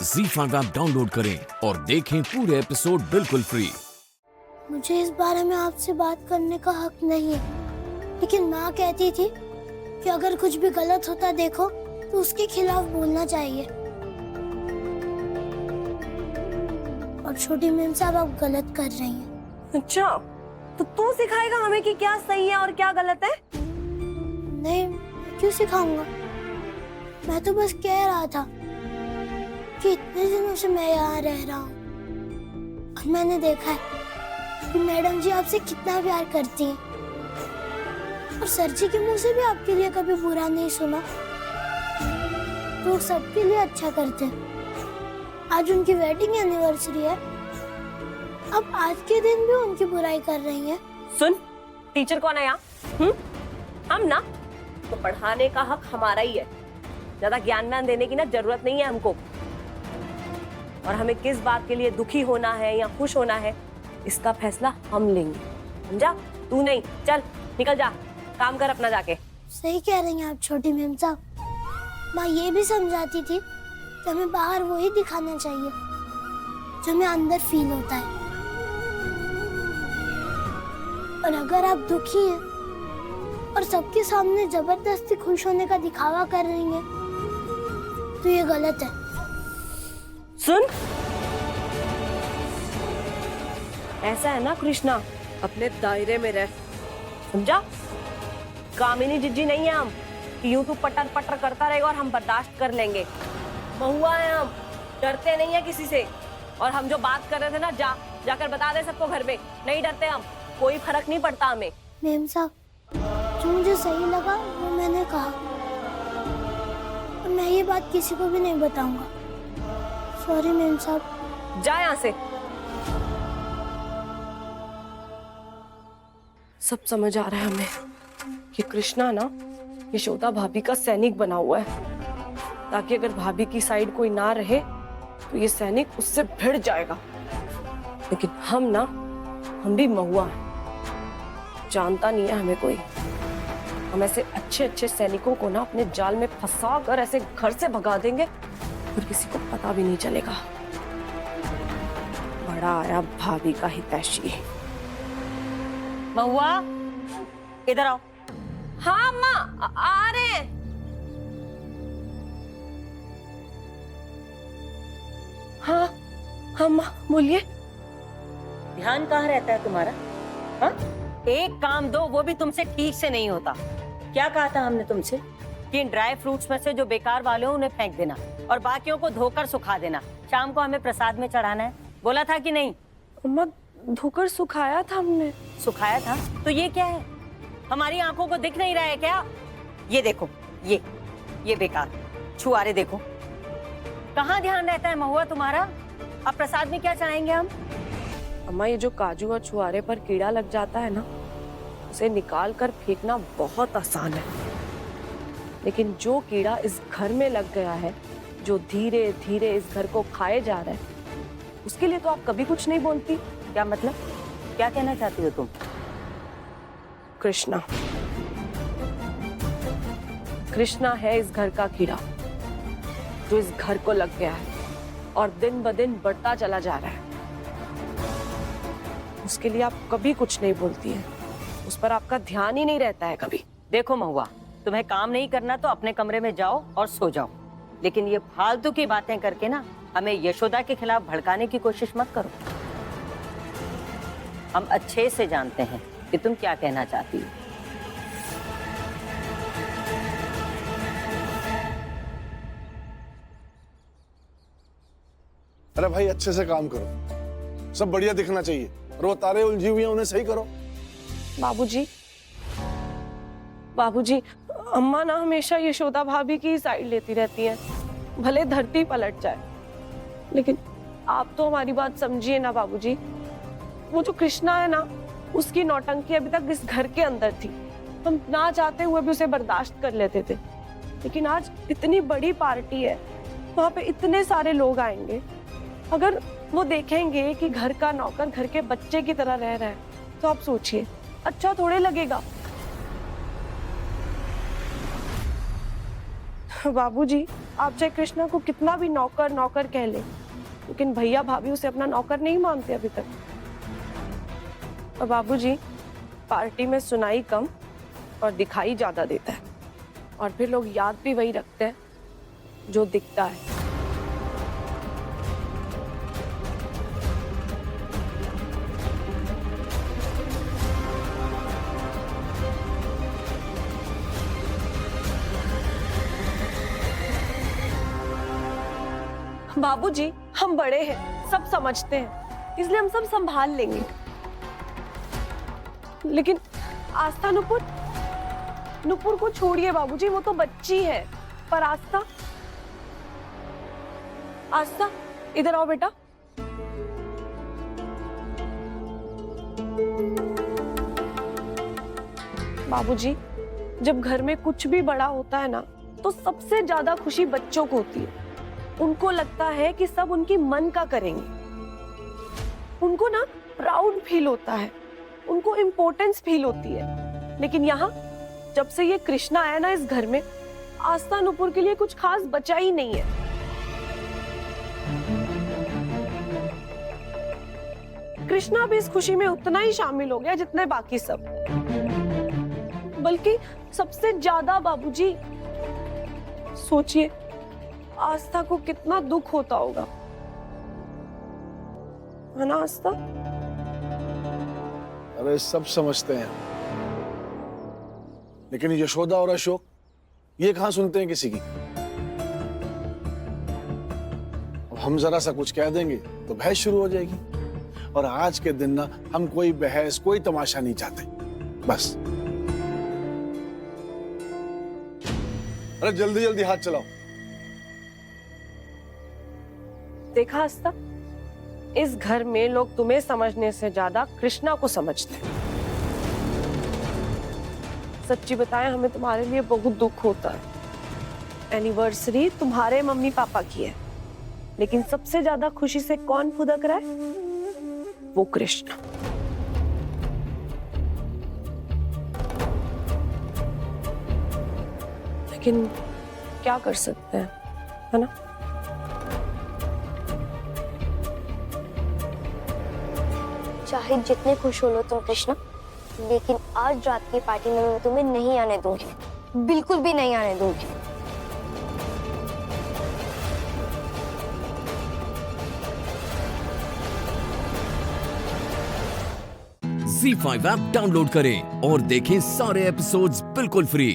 ZEE5 app download करें और देखें पूरे एपिसोड बिल्कुल फ्री। मुझे इस बारे में आपसे बात करने का हक नहीं है, लेकिन माँ कहती थी कि अगर कुछ भी गलत होता देखो तो उसके खिलाफ बोलना चाहिए। और छोटी मैम साहब आप गलत कर रही हैं। अच्छा, तो तू सिखाएगा हमें कि क्या सही है और क्या गलत है? नहीं, क्यों सिखाऊंगा? मैं तो बस कह रहा था कि इतने दिनों से मैं यहाँ रह रहा हूँ और मैंने देखा है कि मैडम जी आपसे कितना प्यार करती हैं और सर जी के मुंह से भी आपके लिए कभी बुरा नहीं सुना, तो सबके लिए अच्छा करते हैं। आज उनकी वेडिंग एनिवर्सरी है, अब आज के दिन भी उनकी बुराई कर रही हैं। सुन, टीचर कौन है यहाँ? हम ना, तो पढ़ाने का हक हमारा ही है। ज्यादा ज्ञान देने की ना जरूरत नहीं है हमको। और हमें किस बात के लिए दुखी होना है या खुश होना है, इसका फैसला हम लेंगे, समझा? तू नहीं। चल निकल जा, काम कर अपना जाके। सही कह रही हैं आप छोटी मैम साहब। माँ ये भी समझाती थी कि हमें बाहर वही दिखाना चाहिए जो हमें अंदर फील होता है। और अगर आप दुखी हैं और सबके सामने जबरदस्ती खुश होने का दिखावा कर रही हैं, तो ये गलत है। सुन, ऐसा है ना कृष्णा, अपने दायरे में रह, समझा? कामिनी जिज्जी नहीं है हम कि यूं तू पटर पटर करता रहेगा और हम बर्दाश्त कर लेंगे। महुआ है हम, डरते नहीं है किसी से। और हम जो बात कर रहे थे ना, जाकर बता दे सबको घर में। नहीं डरते हम, कोई फर्क नहीं पड़ता हमें। मैम साहब, जो मुझे सही लगा वो मैंने कहा, और मैं ये बात किसी को भी नहीं बताऊंगा। सॉरी मैम साहब। जा यहाँ से। सब समझ आ रहा है हमें कि कृष्णा ना यशोदा भाभी का सैनिक बना हुआ है, ताकि अगर भाभी की साइड कोई ना रहे तो ये सैनिक उससे भिड़ जाएगा। लेकिन हम भी महुआ हैं, जानता नहीं है हमें कोई। हम ऐसे अच्छे अच्छे सैनिकों को ना अपने जाल में फंसा कर ऐसे घर से भगा देंगे और किसी को पता भी नहीं चलेगा। बड़ा आया भाभी का हितैषी। महुआ, इधर आओ। हाँ अम्मा, आ रहे हैं। हाँ अम्मा, बोलिए। ध्यान कहाँ रहता है तुम्हारा? हाँ? एक काम दो, वो भी तुमसे ठीक से नहीं होता। क्या कहा था हमने तुमसे कि इन ड्राई फ्रूट्स में से जो बेकार वाले हो उन्हें फेंक देना और बाकियों को धोकर सुखा देना। शाम को हमें प्रसाद में चढ़ाना है, बोला था कि नहीं? अम्मा, धोकर सुखाया था हमने। सुखाया था? तो ये क्या है? हमारी आंखों को दिख नहीं रहा है क्या? ये देखो, ये बेकार छुआरे देखो। कहाँ ध्यान रहता है महुआ तुम्हारा? अब प्रसाद में क्या चढ़ाएंगे हम? अम्मा, ये जो काजू और छुआरे पर कीड़ा लग जाता है ना, उसे निकाल कर फेंकना बहुत आसान है। लेकिन जो कीड़ा इस घर में लग गया है, जो धीरे धीरे इस घर को खाए जा रहा है, उसके लिए तो आप कभी कुछ नहीं बोलती। क्या मतलब? क्या कहना चाहती हो तुम? कृष्णा है इस घर का कीड़ा, जो इस घर को लग गया है और दिन ब दिन बढ़ता चला जा रहा है। उसके लिए आप कभी कुछ नहीं बोलती हैं, उस पर आपका ध्यान ही नहीं रहता है कभी। देखो महुआ, तुम्हें काम नहीं करना तो अपने कमरे में जाओ और सो जाओ, लेकिन ये फालतू की बातें करके ना हमें यशोदा के खिलाफ भड़काने की कोशिश मत करो। हम अच्छे से जानते हैं कि तुम क्या कहना चाहती हो। अरे भाई, अच्छे से काम करो, सब बढ़िया दिखना चाहिए। और वो तारे उलझी हुई हैं, उन्हें सही करो। बाबूजी, अम्मा ना हमेशा यशोदा भाभी की साइड लेती रहती हैं, भले धरती पलट जाए। लेकिन आप तो हमारी बात समझिए ना बाबूजी। वो जो कृष्णा है ना, उसकी नौटंकी अभी तक इस घर के अंदर थी। हम ना चाहते हुए भी उसे बर्दाश्त कर लेते थे। लेकिन आज इतनी बड़ी पार्टी है, वहां पे इतने सारे लोग आएंगे। अगर वो देखेंगे कि घर का नौकर घर के बच्चे की तरह रह रहा है, तो आप सोचिए, अच्छा थोड़े लगेगा? बाबूजी, आप चाहे कृष्णा को कितना भी नौकर नौकर कह ले, लेकिन भैया भाभी उसे अपना नौकर नहीं मानते अभी तक। और बाबूजी, पार्टी में सुनाई कम और दिखाई ज्यादा देता है, और फिर लोग याद भी वही रखते हैं जो दिखता है। बाबूजी, हम बड़े हैं, सब समझते हैं, इसलिए हम सब संभाल लेंगे। लेकिन आस्था, नुपुर को छोड़िए बाबूजी, वो तो बच्ची है। पर आस्था, आस्था इधर आओ बेटा। बाबूजी, जब घर में कुछ भी बड़ा होता है ना, तो सबसे ज्यादा खुशी बच्चों को होती है। उनको लगता है कि सब उनकी मन का करेंगे, उनको ना प्राउड फील होता है, उनको इम्पोर्टेंस फील होती है। लेकिन यहाँ जब से ये कृष्णा आया ना इस घर में, आस्था नुपुर के लिए कुछ खास बचा ही नहीं है। कृष्णा भी इस खुशी में उतना ही शामिल हो गया जितने बाकी सब, बल्कि सबसे ज्यादा। बाबूजी, सोचिए आस्था को कितना दुख होता होगा, है ना आस्था? अरे सब समझते हैं, लेकिन यशोदा और अशोक ये कहां सुनते हैं किसी की। अब हम जरा सा कुछ कह देंगे तो बहस शुरू हो जाएगी, और आज के दिन ना हम कोई बहस कोई तमाशा नहीं चाहते। बस अरे जल्दी जल्दी हाथ चलाओ। देखा आस्था, इस घर में लोग तुम्हें समझने से ज्यादा कृष्णा को समझते हैं। सच्ची बताएं, हमें तुम्हारे लिए बहुत दुख होता है। एनिवर्सरी तुम्हारे मम्मी पापा की है, लेकिन सबसे ज्यादा खुशी से कौन फुदक रहा है? वो कृष्णा। लेकिन क्या कर सकते हैं, है ना? चाहे जितने खुश हो लो तुम कृष्णा, लेकिन आज रात की पार्टी में मैं तुम्हें नहीं आने दूंगी, बिल्कुल भी नहीं आने दूंगी। ZEE5 ऐप डाउनलोड करें और देखें सारे एपिसोड्स बिल्कुल फ्री।